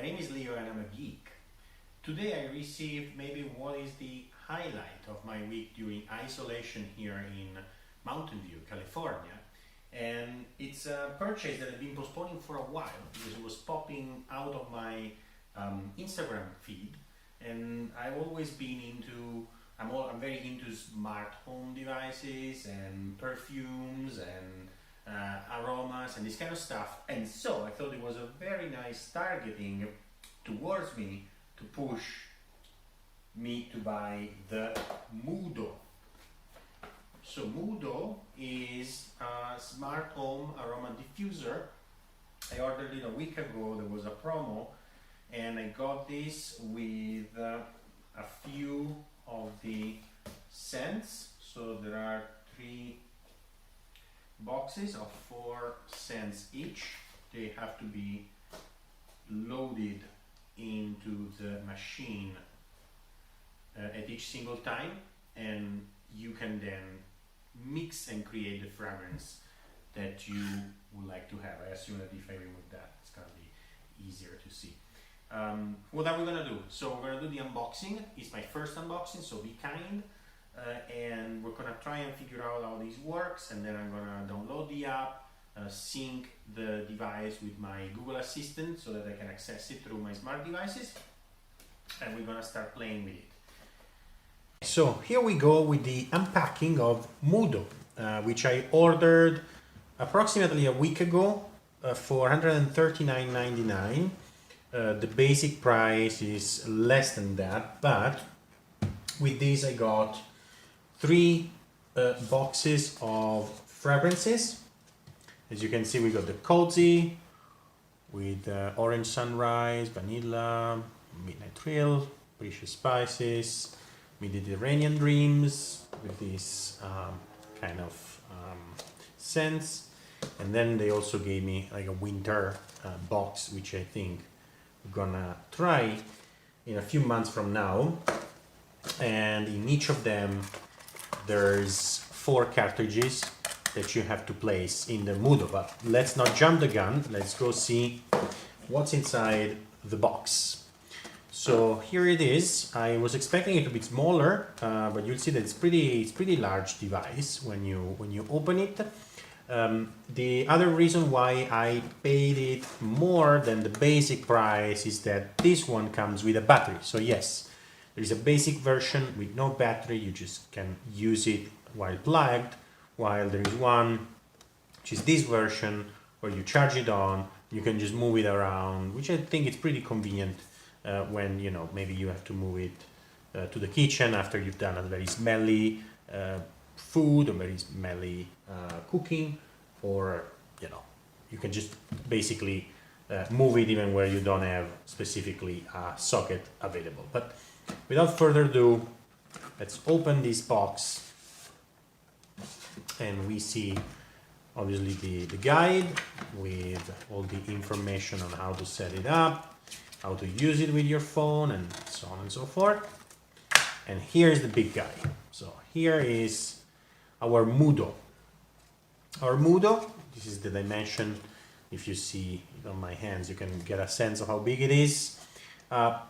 My name is Leo and I'm a geek. Today I received maybe what is the highlight of my week during isolation here in Mountain View, California. And it's a purchase that I've been postponing for a while because it was popping out of my Instagram feed. And I've always been into, I'm very into smart home devices and perfumes and aromas and this kind of stuff, and so I thought it was a very nice targeting towards me to push me to buy the Moodo. So Moodo is a smart home aroma diffuser. I ordered it a week ago. There was a promo and I got this with a few of the scents. So there are 3 boxes of 4 scents each. They have to be loaded into the machine at each single time, and you can then mix and create the fragrance that you would like to have. I assume that if I remove that, it's gonna be easier to see. What are we gonna do? So we're gonna do the unboxing. It's my first unboxing, so be kind. And we're gonna try and figure out how this works, and then I'm gonna download the app, sync the device with my Google Assistant so that I can access it through my smart devices, and we're gonna start playing with it. So here we go with the unpacking of Moodo, which I ordered approximately a week ago for $139.99. The basic price is less than that, but with this I got 3 boxes of fragrances. As you can see, we got the Cozy with Orange Sunrise, Vanilla, Midnight Thrill, Precious Spices, Mediterranean Dreams with these kind of scents. And then they also gave me like a winter box, which I think we're gonna try in a few months from now. And in each of them there's 4 cartridges that you have to place in the Moodo. But let's not jump the gun. Let's go see what's inside the box. So here it is. I was expecting it to be smaller, but you'll see that it's pretty large device when you open it. The other reason why I paid it more than the basic price is that this one comes with a battery. So yes, there is a basic version with no battery. You just can use it while plugged, while there is one which is this version where you charge it on, you can just move it around, which I think is pretty convenient when maybe you have to move it to the kitchen after you've done a very smelly food or very smelly cooking, or you can just basically move it even where you don't have specifically a socket available. But without further ado, let's open this box, and we see obviously the guide with all the information on how to set it up, how to use it with your phone, and so on and so forth. And here's the big guy. So here is our Moodo. Our Moodo, this is the dimension. If you see it on my hands, you can get a sense of how big it is.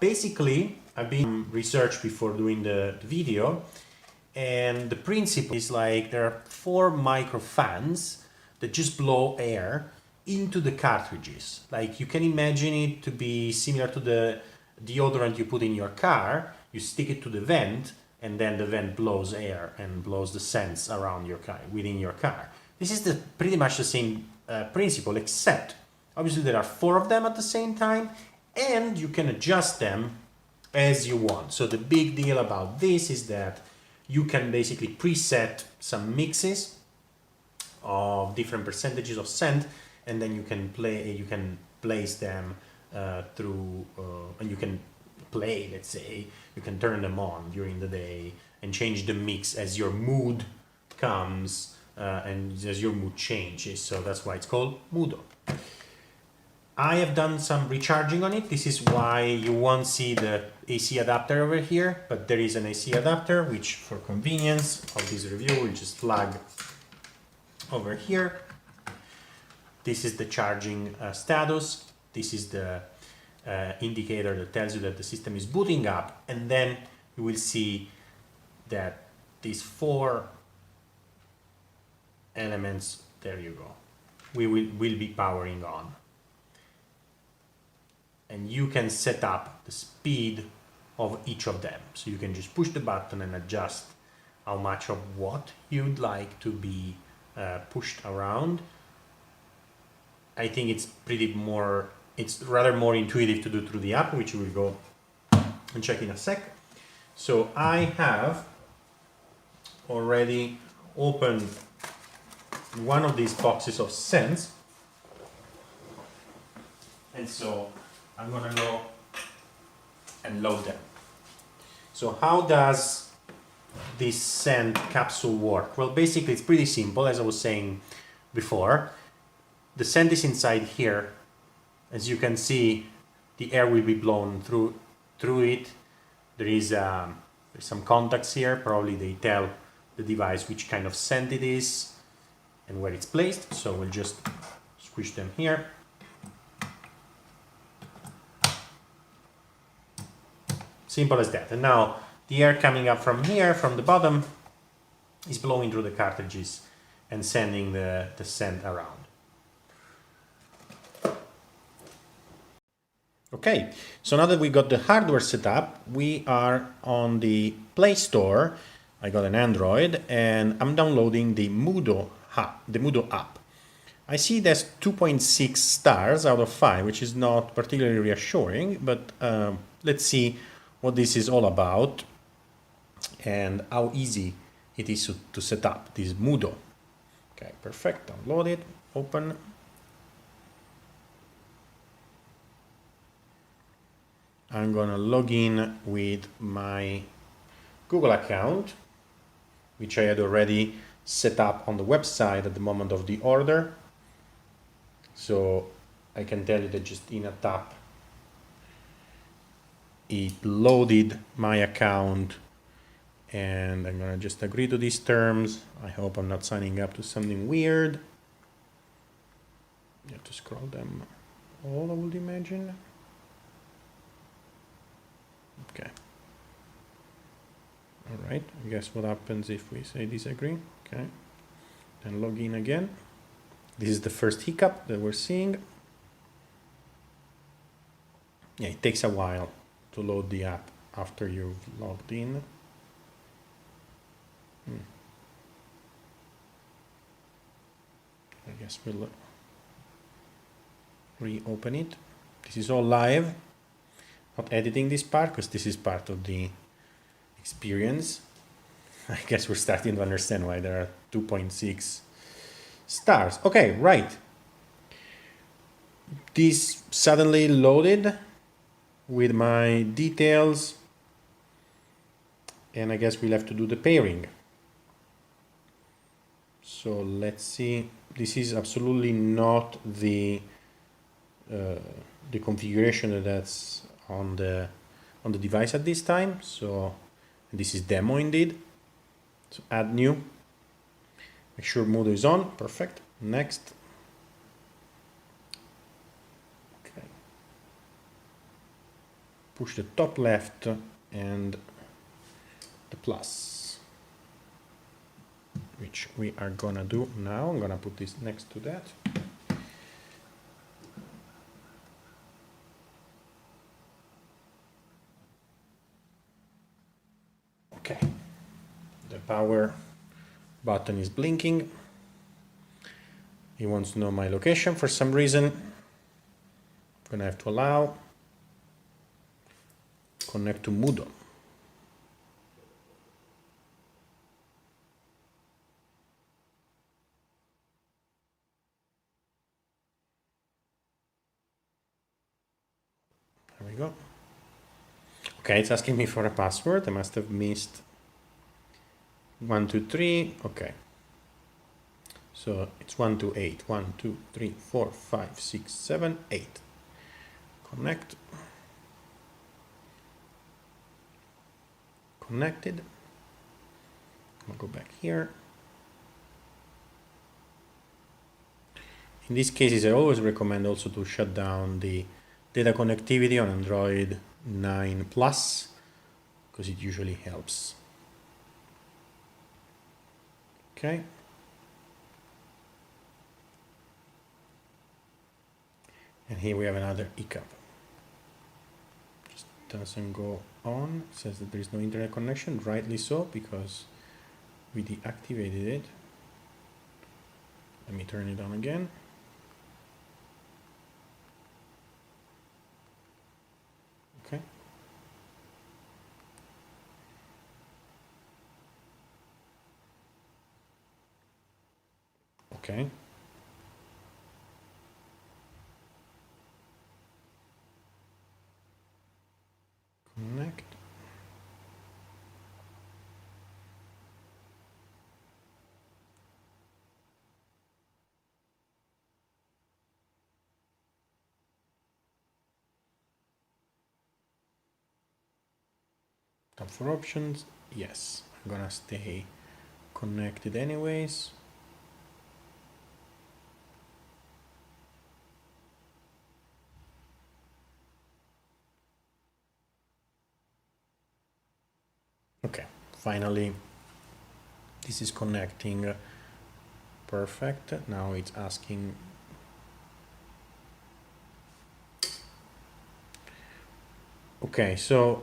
Basically, I've been research before doing the video, and the principle is like there are 4 micro fans that just blow air into the cartridges. Like you can imagine it to be similar to the deodorant you put in your car. You stick it to the vent, and then the vent blows air and blows the scents around your car, within your car. This is pretty much the same principle, except obviously there are 4 of them at the same time, and you can adjust them as you want. So the big deal about this is that you can basically preset some mixes of different percentages of scent, and then you can place them through, and you can play, let's say, you can turn them on during the day and change the mix as your mood comes and as your mood changes. So that's why it's called Moodo. I have done some recharging on it. This is why you won't see the AC adapter over here, but there is an AC adapter, which for convenience of this review, we'll just plug over here. This is the charging status. This is the indicator that tells you that the system is booting up, and then you will see that these 4 elements, there you go, will be powering on. And you can set up the speed of each of them. So you can just push the button and adjust how much of what you'd like to be pushed around. I think it's rather more intuitive to do through the app, which we will go and check in a sec. So I have already opened one of these boxes of scents, and so I'm gonna go and load them. So how does this scent capsule work? Well, basically it's pretty simple, as I was saying before. The scent is inside here. As you can see, the air will be blown through it. There's some contacts here. Probably they tell the device which kind of scent it is and where it's placed. So we'll just squish them here. Simple as that. And now the air coming up from here, from the bottom, is blowing through the cartridges and sending the scent around. Okay, so now that we got the hardware set up, we are on the Play Store. I got an Android and I'm downloading the Moodo app. I see there's 2.6 stars out of 5, which is not particularly reassuring, but let's see what this is all about and how easy it is to set up this Moodo. Okay, perfect. Download it, open. I'm gonna log in with my Google account, which I had already set up on the website at the moment of the order. So I can tell you that just in a tap, it loaded my account, and I'm gonna just agree to these terms. I hope I'm not signing up to something weird. You have to scroll them all, I would imagine. Okay. All right, I guess what happens if we say disagree? Okay, then log in again. This is the first hiccup that we're seeing. Yeah, it takes a while to load the app after you've logged in. I guess we'll reopen it. This is all live. Not editing this part because this is part of the experience. I guess we're starting to understand why there are 2.6 stars. Okay, right. This suddenly loaded with my details, and I guess we'll have to do the pairing. So let's see. This is absolutely not the configuration that's on the device at this time. So this is demo indeed. So add new. Make sure Moodo is on. Perfect. Next. Okay. Push the top left and the plus, which we are gonna do now. I'm gonna put this next to that. Okay, the power button is blinking. He wants to know my location for some reason. I'm gonna have to allow. Connect to Moodo. There we go. Okay, it's asking me for a password. I must have missed 1, 2, 3. Okay. So it's 1, 2, 8. 1, 2, 3, 4, 5, 6, 7, 8. Connect. Connected. I'll go back here. In these cases, I always recommend also to shut down the data connectivity on Android 9 Plus, because it usually helps. Okay. And here we have another hiccup. Just doesn't go on. It says that there is no internet connection, rightly so, because we deactivated it. Let me turn it on again. Okay. Okay. Connect. Tap for options. Yes, I'm gonna stay connected anyways. Okay, finally this is connecting perfect. Now it's asking. Okay, so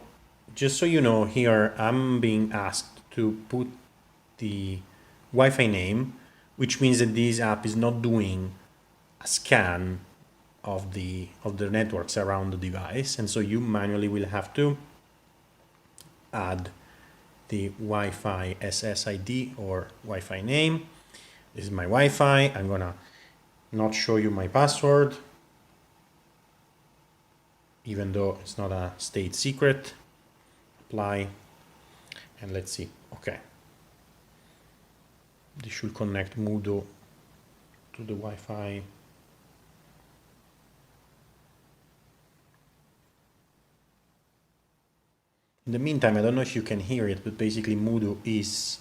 just so you know, here I'm being asked to put the Wi-Fi name, which means that this app is not doing a scan of the networks around the device, and so you manually will have to add the Wi-Fi SSID or Wi-Fi name. This is my Wi-Fi. I'm gonna not show you my password, even though it's not a state secret. Apply, and let's see. Okay, this should connect Moodo to the Wi-Fi. In the meantime, I don't know if you can hear it, but basically Moodo is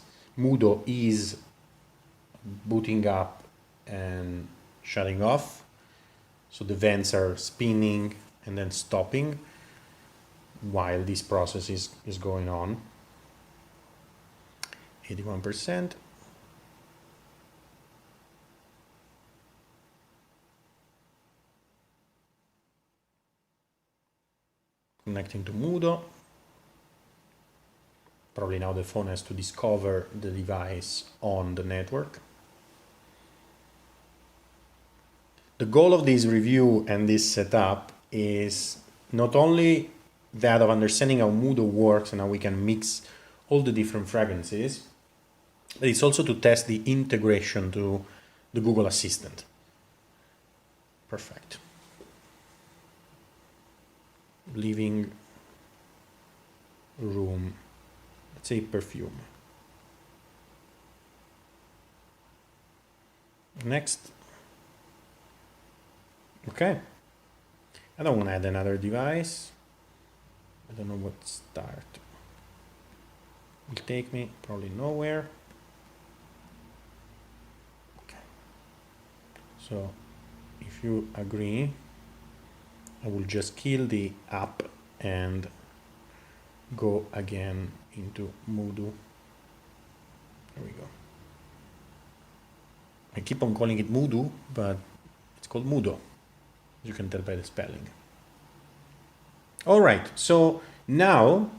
booting up and shutting off. So the vents are spinning and then stopping while this process is going on. 81%. Connecting to Moodo. Probably now the phone has to discover the device on the network. The goal of this review and this setup is not only that of understanding how Moodo works and how we can mix all the different fragrances, but it's also to test the integration to the Google Assistant. Perfect. Living room, let's say perfume. Next. Okay. I don't want to add another device. I don't know what start will take me, probably nowhere. Okay. So if you agree, I will just kill the app and go again into Moodo. There we go. I keep on calling it Moodo, but it's called Moodo. You can tell by the spelling. All right, so now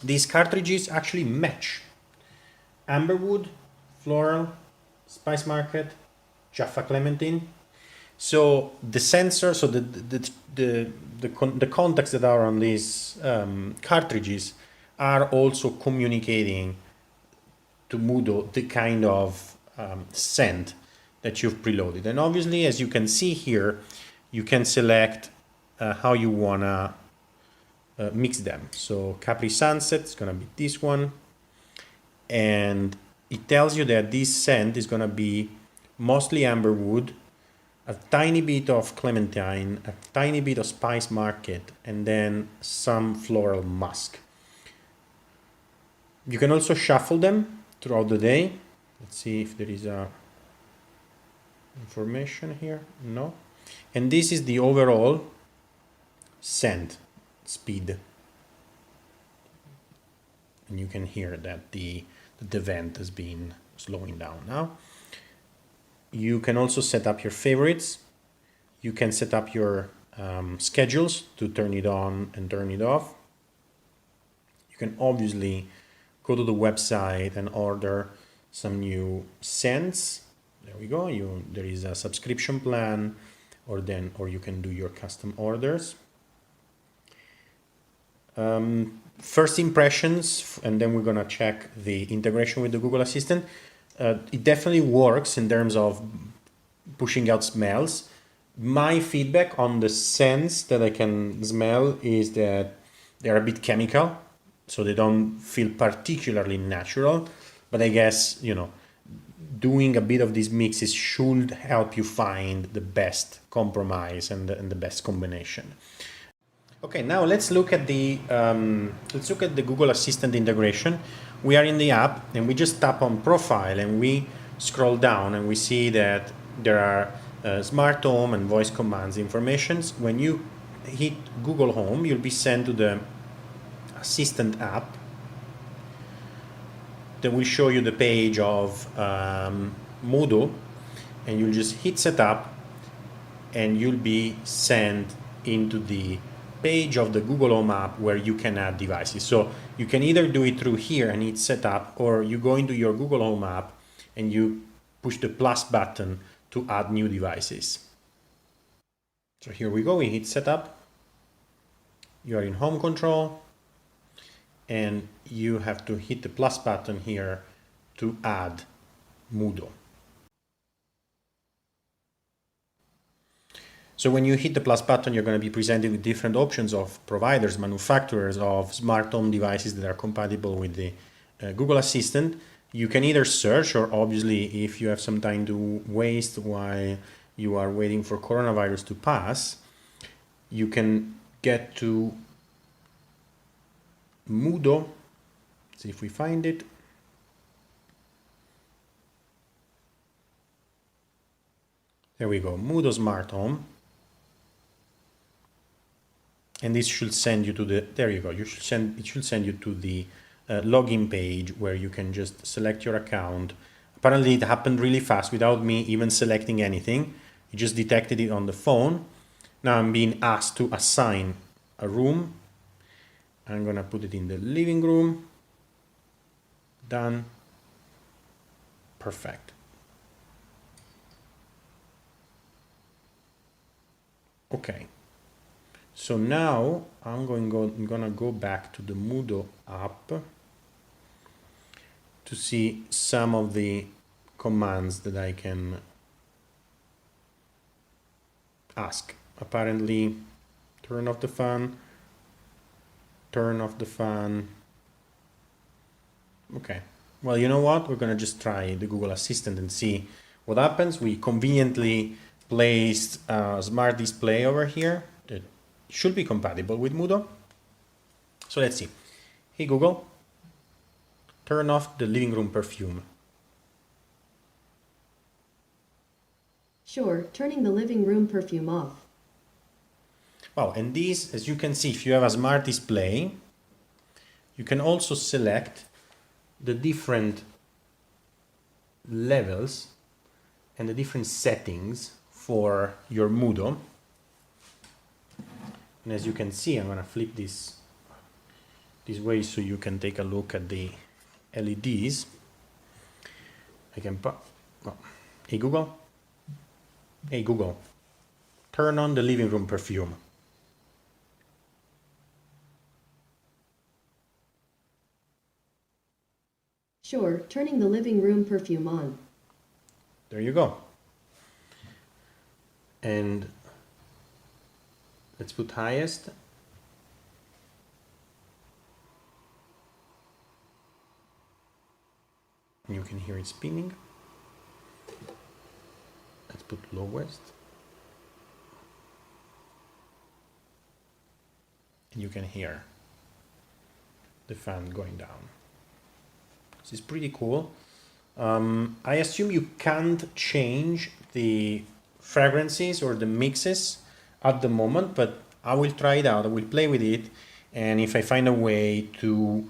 these cartridges actually match. Amberwood, Floral, Spice Market, Jaffa Clementine. So the sensor, so the contacts that are on these cartridges are also communicating to Moodo the kind of scent that you've preloaded. And obviously, as you can see here, you can select how you wanna mix them. So Capri Sunset is gonna be this one, and it tells you that this scent is gonna be mostly amberwood, a tiny bit of clementine, a tiny bit of Spice Market, and then some floral musk. You can also shuffle them throughout the day. Let's see if there is a information here. No. And this is the overall send speed. And you can hear that the vent has been slowing down now. You can also set up your favorites. You can set up your schedules to turn it on and turn it off. You can obviously go to the website and order some new scents. There we go. There is a subscription plan, or you can do your custom orders. First impressions, and then we're gonna check the integration with the Google Assistant. It definitely works in terms of pushing out smells. My feedback on the scents that I can smell is that they're a bit chemical, so they don't feel particularly natural. But I guess, you know, doing a bit of these mixes should help you find the best compromise and the best combination. Okay, now let's look at the Google Assistant integration. We are in the app and we just tap on Profile and we scroll down and we see that there are Smart Home and voice commands informations. When you hit Google Home, you'll be sent to the Assistant app that will show you the page of Moodo, and you'll just hit Setup and you'll be sent into the page of the Google Home app where you can add devices. So you can either do it through here and hit Setup, or you go into your Google Home app and you push the plus button to add new devices. So here we go, we hit Setup. You are in Home Control and you have to hit the plus button here to add Moodo. So when you hit the plus button, you're going to be presented with different options of providers, manufacturers of smart home devices that are compatible with the Google Assistant. You can either search, or obviously if you have some time to waste while you are waiting for coronavirus to pass, you can get to Moodo. See if we find it. There we go, Moodo Smart Home. And this should send you to the, there you go, it should send you to the login page where you can just select your account. Apparently it happened really fast without me even selecting anything. It just detected it on the phone. Now I'm being asked to assign a room. I'm gonna put it in the living room. Done. Perfect. Okay. So now I'm gonna go back to the Moodo app to see some of the commands that I can ask. Apparently, turn off the fan, turn off the fan. Okay, well, you know what? We're gonna just try the Google Assistant and see what happens. We conveniently placed a smart display over here that should be compatible with Moodo. So let's see. Hey Google, turn off the living room perfume. Sure, turning the living room perfume off. Wow, and these, as you can see, if you have a smart display, you can also select the different levels and the different settings for your Moodo. And as you can see, I'm going to flip this way so you can take a look at the LEDs. I can put, oh. Hey Google, turn on the living room perfume. Sure, turning the living room perfume on. There you go. And let's put highest. And you can hear it spinning. Let's put lowest. And you can hear the fan going down. This is pretty cool. I assume you can't change the fragrances or the mixes at the moment, but I will try it out, I will play with it, and if I find a way to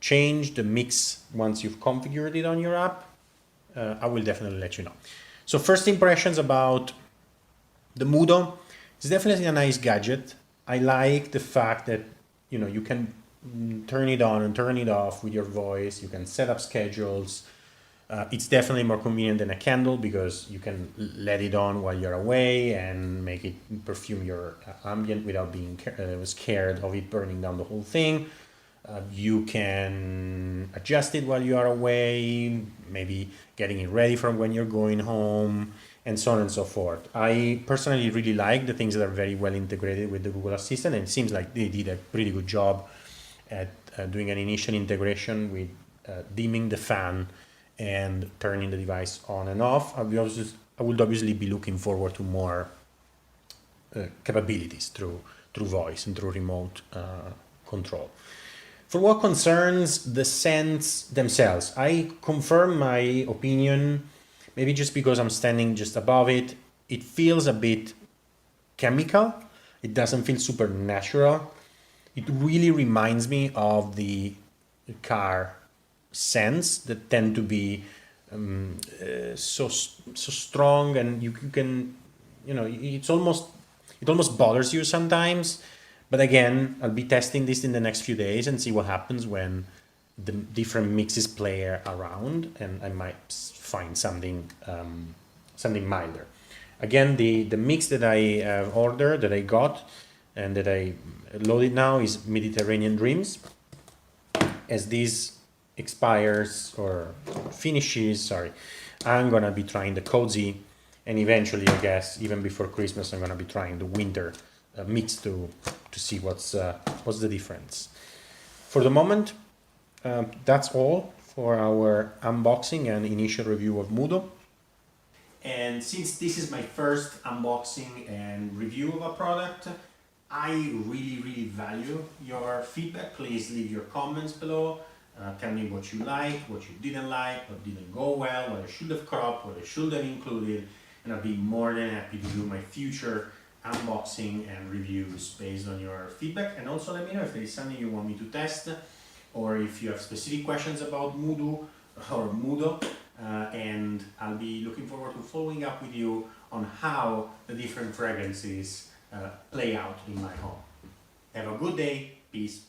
change the mix once you've configured it on your app, I will definitely let you know. So first impressions about the Moodo. It's definitely a nice gadget. I like the fact that you can turn it on and turn it off with your voice. You can set up schedules. It's definitely more convenient than a candle because you can let it on while you're away and make it perfume your ambient without being scared of it burning down the whole thing. You can adjust it while you are away, maybe getting it ready for when you're going home, and so on and so forth. I personally really like the things that are very well integrated with the Google Assistant, and it seems like they did a pretty good job at doing an initial integration with dimming the fan and turning the device on and off. I would obviously be looking forward to more capabilities through voice and through remote control. For what concerns the scents themselves, I confirm my opinion, maybe just because I'm standing just above it. It feels a bit chemical. It doesn't feel super natural. It really reminds me of the car scents that tend to be so strong, and you can, it almost bothers you sometimes. But again, I'll be testing this in the next few days and see what happens when the different mixes play around, and I might find something milder. Again, the mix that I ordered, that I got, and that I loaded now is Mediterranean Dreams. As this expires or finishes, I'm gonna be trying the cozy, and eventually, I guess, even before Christmas, I'm gonna be trying the winter mix to see what's the difference. For the moment, that's all for our unboxing and initial review of Moodo. And since this is my first unboxing and review of a product, I really value your feedback. Please leave your comments below. Tell me what you liked, what you didn't like, what didn't go well, what I should have cropped, what I should have included, and I'll be more than happy to do my future unboxing and reviews based on your feedback. And also let me know if there is something you want me to test, or if you have specific questions about Moodo, and I'll be looking forward to following up with you on how the different fragrances play out in my home. Have a good day. Peace.